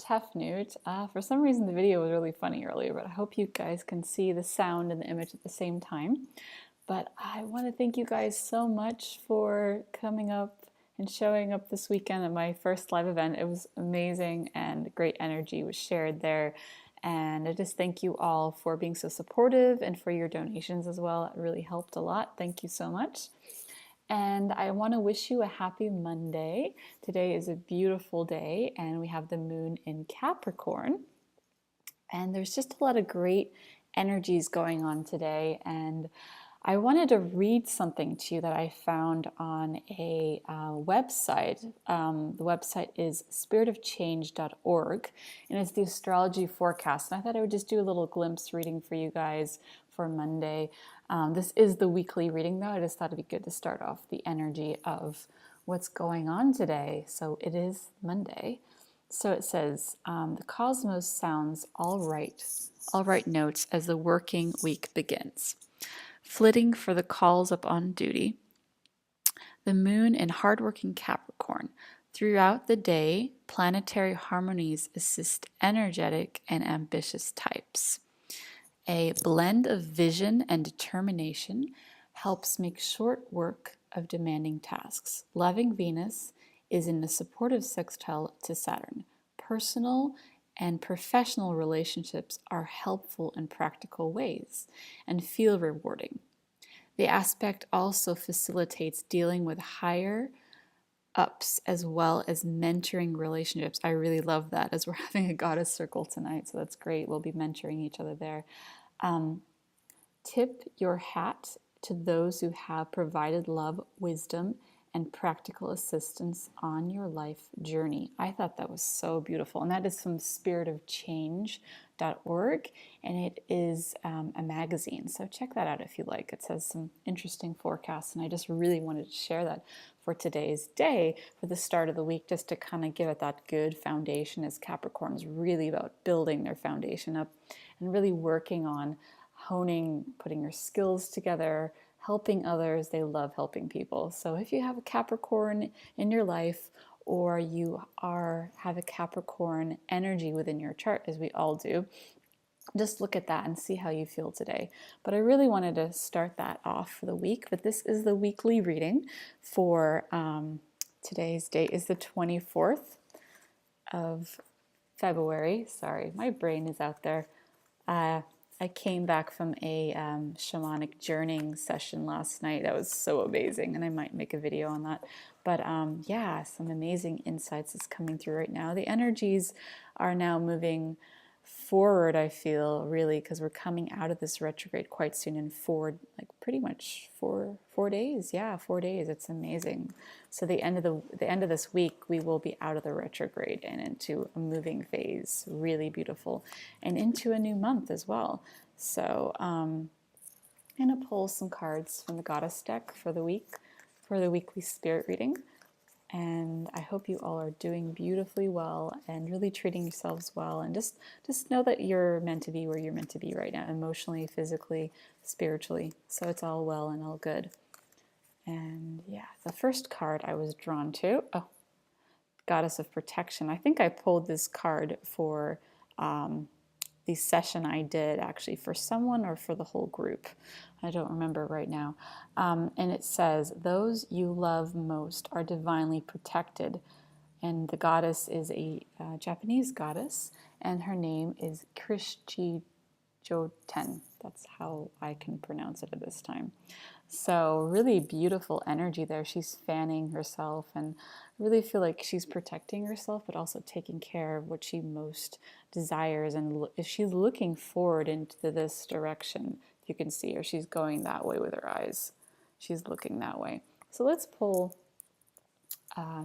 Tefnut. For some reason, the video was really funny earlier, but I hope you guys can see the sound and the image at the same time. But I want to thank you guys so much for coming up and showing up this weekend at my first live event. It was amazing and great energy was shared there. And I just thank you all for being so supportive and for your donations as well. It really helped a lot. Thank you so much. And I want to wish you a happy Monday. Today is a beautiful day, and we have the moon in Capricorn. And there's just a lot of great energies going on today. And I wanted to read something to you that I found on a website. The website is spiritofchange.org, and it's the astrology forecast. And I thought I would just do a little glimpse reading for you guys for Monday. This is the weekly reading, though. I just thought it'd be good to start off the energy of what's going on today. So it is Monday. So it says, the cosmos sounds all right notes as the working week begins. Flitting for the calls up on duty. The moon in hardworking Capricorn. Throughout the day, planetary harmonies assist energetic and ambitious types. A blend of vision and determination helps make short work of demanding tasks. Loving Venus is in a supportive sextile to Saturn. Personal and professional relationships are helpful in practical ways and feel rewarding. The aspect also facilitates dealing with higher ups as well as mentoring relationships. I really love that as we're having a goddess circle tonight, so that's great. We'll be mentoring each other there. Tip your hat to those who have provided love, wisdom, and practical assistance on your life journey. I thought that was so beautiful. And that is from spiritofchange.org, and it is a magazine. So check that out if you like. It says some interesting forecasts, and I just really wanted to share that for today's day, for the start of the week, just to kind of give it that good foundation, as Capricorn is really about building their foundation up and really working on honing, putting your skills together, helping others. They love helping people. So if you have a Capricorn in your life, or you have a Capricorn energy within your chart, as we all do, just look at that and see how you feel today. But I really wanted to start that off for the week. But this is the weekly reading for today's date is the 24th of February. Sorry, my brain is out there. I came back from a shamanic journeying session last night. That was so amazing, and I might make a video on that. But yeah, some amazing insights is coming through right now. The energies are now moving forward, I feel, really, because we're coming out of this retrograde quite soon in pretty much four days. Yeah, 4 days. It's amazing. So the end of this week, we will be out of the retrograde and into a moving phase. Really beautiful, and into a new month as well. So I'm gonna pull some cards from the Goddess deck for the week, for the weekly spirit reading. And I hope you all are doing beautifully well and really treating yourselves well. And just know that you're meant to be where you're meant to be right now, emotionally, physically, spiritually. So it's all well and all good. And yeah, the first card I was drawn to, Goddess of Protection. I think I pulled this card for the session I did actually for someone or for the whole group. I don't remember right now. And it says, those you love most are divinely protected. And the goddess is a Japanese goddess, and her name is Krishti Joten. That's how I can pronounce it at this time. So really beautiful energy there. She's fanning herself, and I really feel like she's protecting herself, but also taking care of what she most desires. And if she's looking forward into this direction, you can see her. She's going that way with her eyes. She's looking that way. So let's pull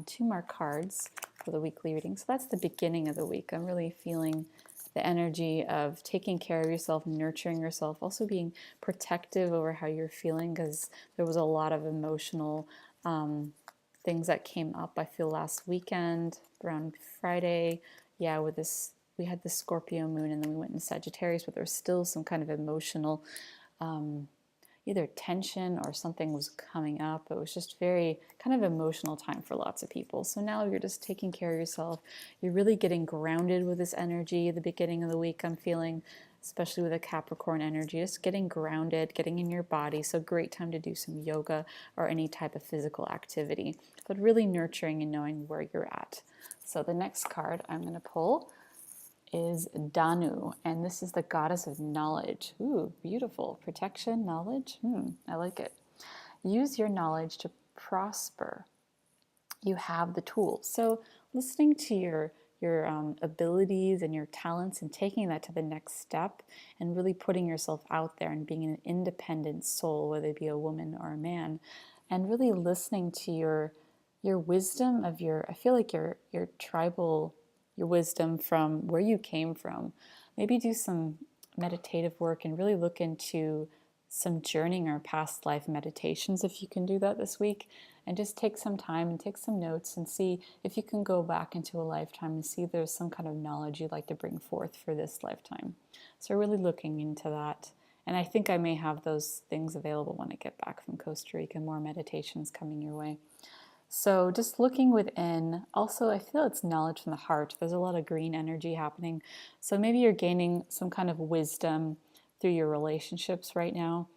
two more cards for the weekly reading. So that's the beginning of the week. I'm really feeling the energy of taking care of yourself, nurturing yourself, also being protective over how you're feeling, because there was a lot of emotional things that came up, I feel, last weekend around Friday. Yeah, with this, we had the Scorpio moon and then we went in Sagittarius, but there's still some kind of emotional either tension or something was coming up. It was just very kind of emotional time for lots of people. So now you're just taking care of yourself. You're really getting grounded with this energy at the beginning of the week, I'm feeling, especially with a Capricorn energy, just getting grounded, getting in your body. So great time to do some yoga or any type of physical activity, but really nurturing and knowing where you're at. So the next card I'm going to pull is Danu, and this is the goddess of knowledge. Ooh, beautiful. Protection, knowledge. I like it. Use your knowledge to prosper. You have the tools. So listening to your abilities and your talents and taking that to the next step and really putting yourself out there and being an independent soul, whether it be a woman or a man, and really listening to your wisdom of I feel like your tribal, your wisdom from where you came from. Maybe do some meditative work and really look into some journeying or past life meditations if you can do that this week, and just take some time and take some notes and see if you can go back into a lifetime and see if there's some kind of knowledge you'd like to bring forth for this lifetime. So really looking into that. And I think I may have those things available when I get back from Costa Rica, more meditations coming your way. So just looking within. Also, I feel it's knowledge from the heart. There's a lot of green energy happening. So maybe you're gaining some kind of wisdom through your relationships right now,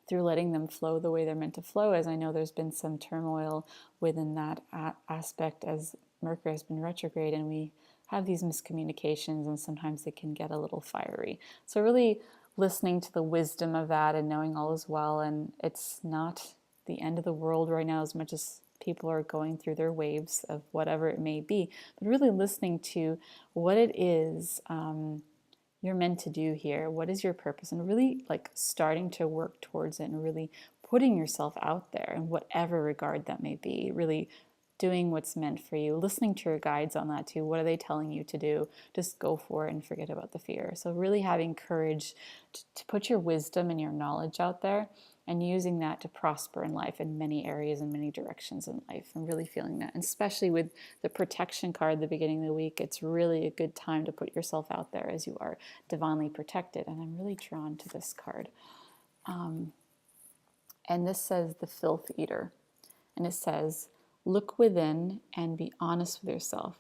through letting them flow the way they're meant to flow, as I know there's been some turmoil within that aspect as Mercury has been retrograde and we have these miscommunications and sometimes they can get a little fiery. So really listening to the wisdom of that and knowing all is well, and it's not the end of the world right now as much as people are going through their waves of whatever it may be, but really listening to what it is you're meant to do here. What is your purpose? And really like starting to work towards it and really putting yourself out there in whatever regard that may be, really doing what's meant for you, listening to your guides on that too. What are they telling you to do? Just go for it and forget about the fear. So really having courage to put your wisdom and your knowledge out there and using that to prosper in life in many areas and many directions in life. I'm really feeling that. And especially with the protection card at the beginning of the week, it's really a good time to put yourself out there as you are divinely protected. And I'm really drawn to this card. And this says the filth eater. And it says, look within and be honest with yourself.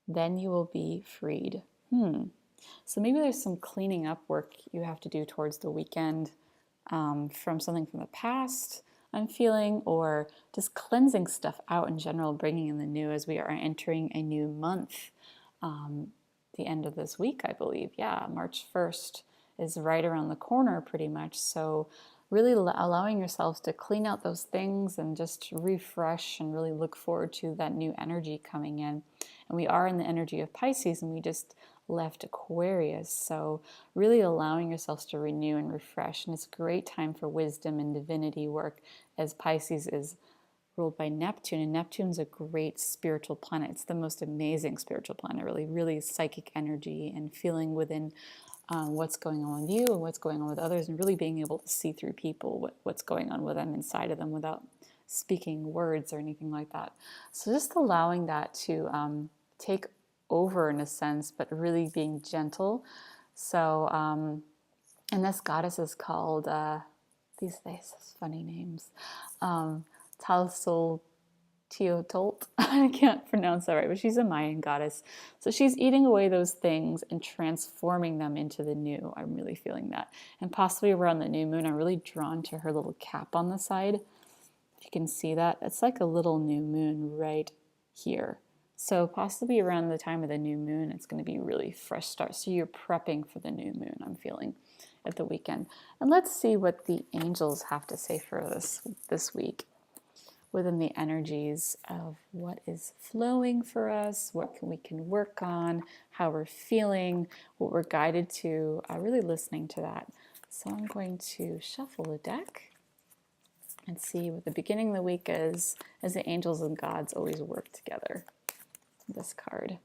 Then you will be freed. So maybe there's some cleaning up work you have to do towards the weekend. From something from the past, I'm feeling, or just cleansing stuff out in general, bringing in the new as we are entering a new month. The end of this week, I believe. Yeah, March 1st is right around the corner pretty much. So really allowing yourselves to clean out those things and just refresh and really look forward to that new energy coming in. And we are in the energy of Pisces and we just left Aquarius. So really allowing yourselves to renew and refresh. And it's a great time for wisdom and divinity work as Pisces is ruled by Neptune. And Neptune's a great spiritual planet. It's the most amazing spiritual planet, really, really psychic energy and feeling within what's going on with you and what's going on with others, and really being able to see through people what's going on with them inside of them without speaking words or anything like that. So just allowing that to take over in a sense, but really being gentle. So, and this goddess is called, these funny names, Talsol Teotolt. I can't pronounce that right, but she's a Mayan goddess. So she's eating away those things and transforming them into the new. I'm really feeling that. And possibly around the new moon, I'm really drawn to her little cap on the side. If you can see that, it's like a little new moon right here. So possibly around the time of the new moon, it's going to be really fresh start. So you're prepping for the new moon, I'm feeling, at the weekend. And let's see what the angels have to say for this week within the energies of what is flowing for us, what we can work on, how we're feeling, what we're guided to, really listening to that. So I'm going to shuffle the deck and see what the beginning of the week is, as the angels and gods always work together. This card,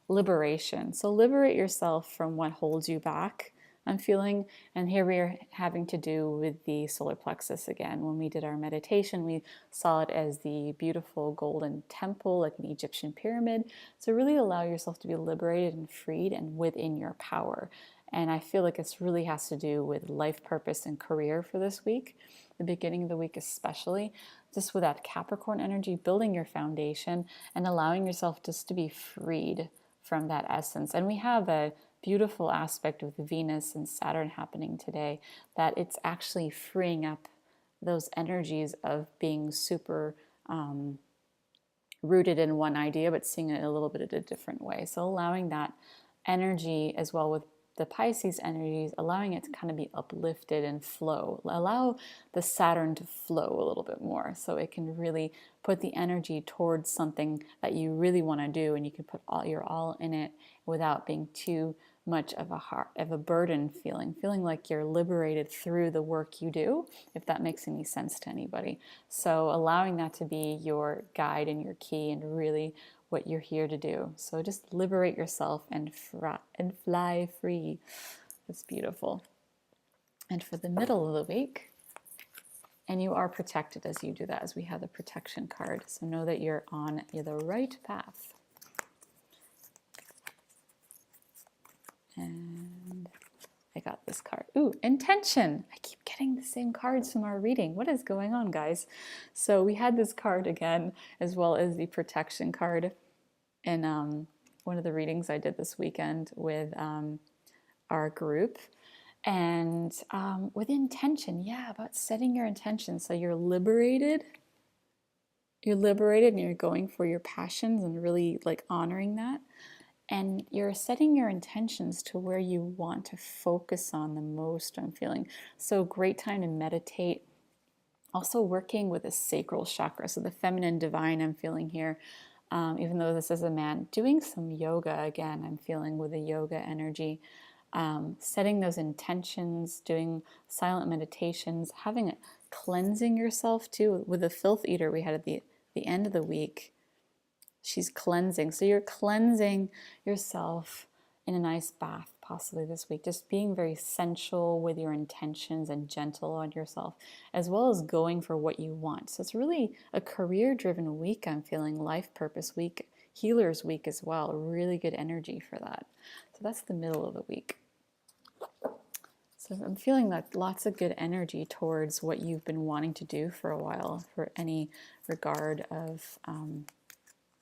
liberation. So liberate yourself from what holds you back, I'm feeling. And here we are having to do with the solar plexus again. When we did our meditation, we saw it as the beautiful golden temple, like an Egyptian pyramid. So really allow yourself to be liberated and freed and within your power. And I feel like this really has to do with life purpose and career for this week, the beginning of the week especially, just with that Capricorn energy, building your foundation and allowing yourself just to be freed from that essence. And we have a beautiful aspect with Venus and Saturn happening today, that it's actually freeing up those energies of being super rooted in one idea, but seeing it a little bit in a different way. So allowing that energy as well with the Pisces energies, allowing it to kind of be uplifted and flow. Allow the Saturn to flow a little bit more so it can really put the energy towards something that you really want to do, and you can put your all in it without being too much of a burden feeling like you're liberated through the work you do, if that makes any sense to anybody. So allowing that to be your guide and your key and really what you're here to do. So just liberate yourself and fly free. That's beautiful. And for the middle of the week, and you are protected as you do that, as we have the protection card. So know that you're on the right path. And I got this card. Ooh, intention. I keep getting the same cards from our reading. What is going on, guys? So we had this card again, as well as the protection card in one of the readings I did this weekend with our group. And with intention, yeah, about setting your intention. So you're liberated and you're going for your passions and really like honoring that. And you're setting your intentions to where you want to focus on the most, I'm feeling. So great time to meditate. Also working with the sacral chakra, so the feminine divine I'm feeling here. Even though this is a man, doing some yoga again, I'm feeling with the yoga energy. Setting those intentions, doing silent meditations, having it, cleansing yourself too. With the filth eater we had at the end of the week, she's cleansing. So you're cleansing yourself in a nice bath possibly this week, just being very sensual with your intentions and gentle on yourself, as well as going for what you want. So it's really a career-driven week, I'm feeling, life purpose week, healer's week as well. Really good energy for that. So that's the middle of the week. So I'm feeling like lots of good energy towards what you've been wanting to do for a while, for any regard of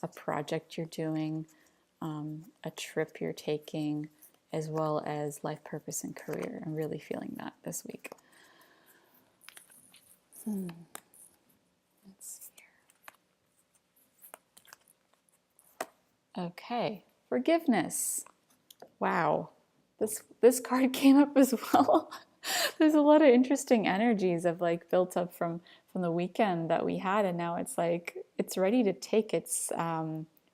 a project you're doing, a trip you're taking, as well as life purpose and career. I'm really feeling that this week. Let's see here. Okay, forgiveness. Wow, this card came up as well. There's a lot of interesting energies of like built up from the weekend that we had, and now it's like it's ready to take its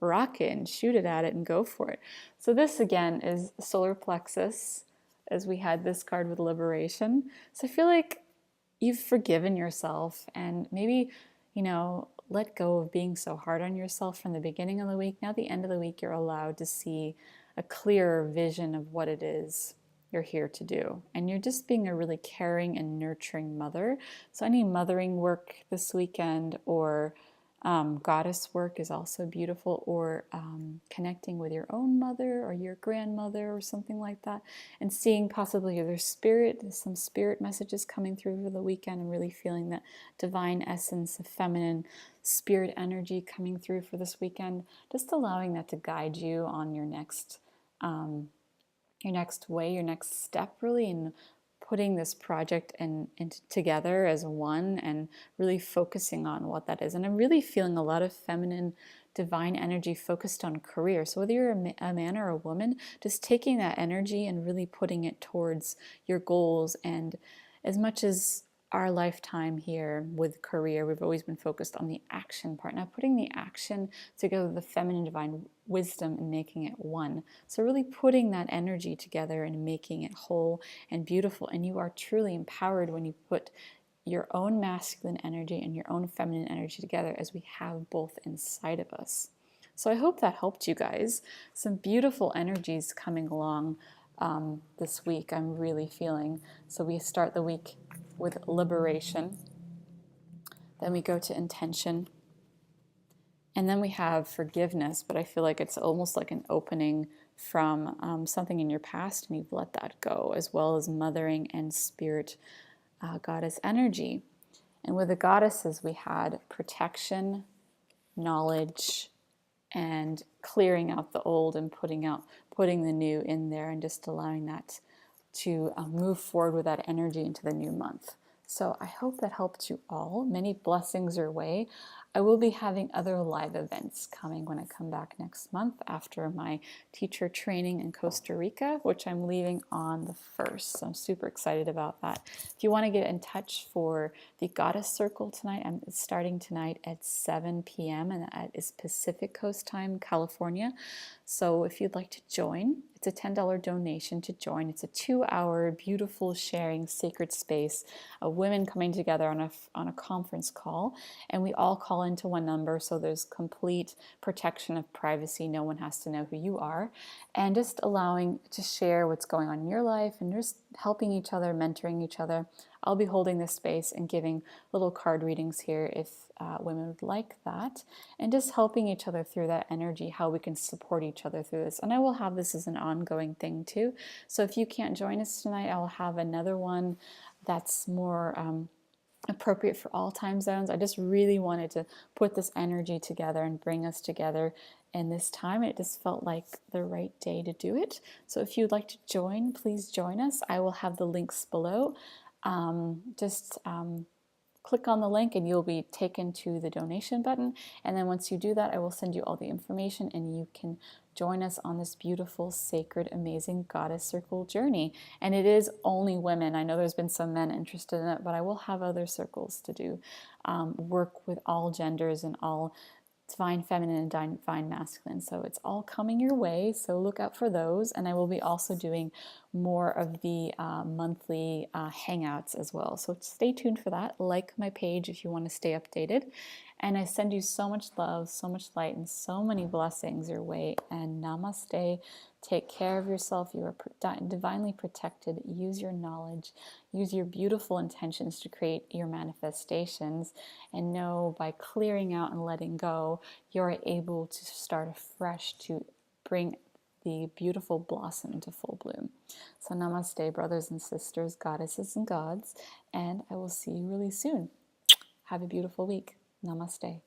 rocket and shoot it at it and go for it. So this again is solar plexus, as we had this card with liberation. So I feel like you've forgiven yourself and maybe, let go of being so hard on yourself from the beginning of the week. Now, at the end of the week, you're allowed to see a clearer vision of what it is you're here to do. And you're just being a really caring and nurturing mother. So any mothering work this weekend or goddess work is also beautiful, or connecting with your own mother or your grandmother or something like that, and seeing possibly there's some spirit messages coming through for the weekend, and really feeling that divine essence of feminine spirit energy coming through for this weekend, just allowing that to guide you on your next way, your next step, really, in putting this project together as one and really focusing on what that is. And I'm really feeling a lot of feminine divine energy focused on career. So whether you're a man or a woman, just taking that energy and really putting it towards your goals. And as much as our lifetime here with career, we've always been focused on the action part. Now putting the action together with the feminine divine wisdom and making it one. So really putting that energy together and making it whole and beautiful. And you are truly empowered when you put your own masculine energy and your own feminine energy together, as we have both inside of us. So I hope that helped you guys. Some beautiful energies coming along this week I'm really feeling. So we start the week with liberation, then we go to intention, and then we have forgiveness, but I feel like it's almost like an opening from something in your past and you've let that go, as well as mothering and spirit goddess energy. And with the goddesses, we had protection, knowledge, and clearing out the old and putting the new in there, and just allowing that to move forward with that energy into the new month. So I hope that helped you all. Many blessings your way. I will be having other live events coming when I come back next month after my teacher training in Costa Rica, which I'm leaving on the 1st. So I'm super excited about that. If you want to get in touch for the Goddess Circle tonight, I'm starting tonight at 7 p.m. and that is Pacific Coast time, California. So if you'd like to join, it's a $10 donation to join. It's a 2-hour beautiful sharing sacred space of women coming together on a conference call, and we all call into one number, so there's complete protection of privacy. No one has to know who you are, and just allowing to share what's going on in your life and just helping each other, mentoring each other. I'll be holding this space and giving little card readings here if women would like that, and just helping each other through that energy, how we can support each other through this. And I will have this as an ongoing thing too. So if you can't join us tonight, I'll have another one that's more appropriate for all time zones. I just really wanted to put this energy together and bring us together. And this time it just felt like the right day to do it. So if you'd like to join, please join us. I will have the links below. Just click on the link and you'll be taken to the donation button. And then once you do that, I will send you all the information and you can join us on this beautiful, sacred, amazing Goddess Circle journey. And it is only women. I know there's been some men interested in it, but I will have other circles to do work with all genders and all divine feminine and divine masculine. So it's all coming your way. So look out for those. And I will be also doing more of the monthly hangouts as well. So stay tuned for that. Like my page if you want to stay updated. And I send you so much love, so much light, and so many blessings your way. And namaste. Take care of yourself. You are divinely protected. Use your knowledge. Use your beautiful intentions to create your manifestations. And know by clearing out and letting go, you're able to start afresh to bring the beautiful blossom into full bloom. So namaste, brothers and sisters, goddesses and gods. And I will see you really soon. Have a beautiful week. Namaste.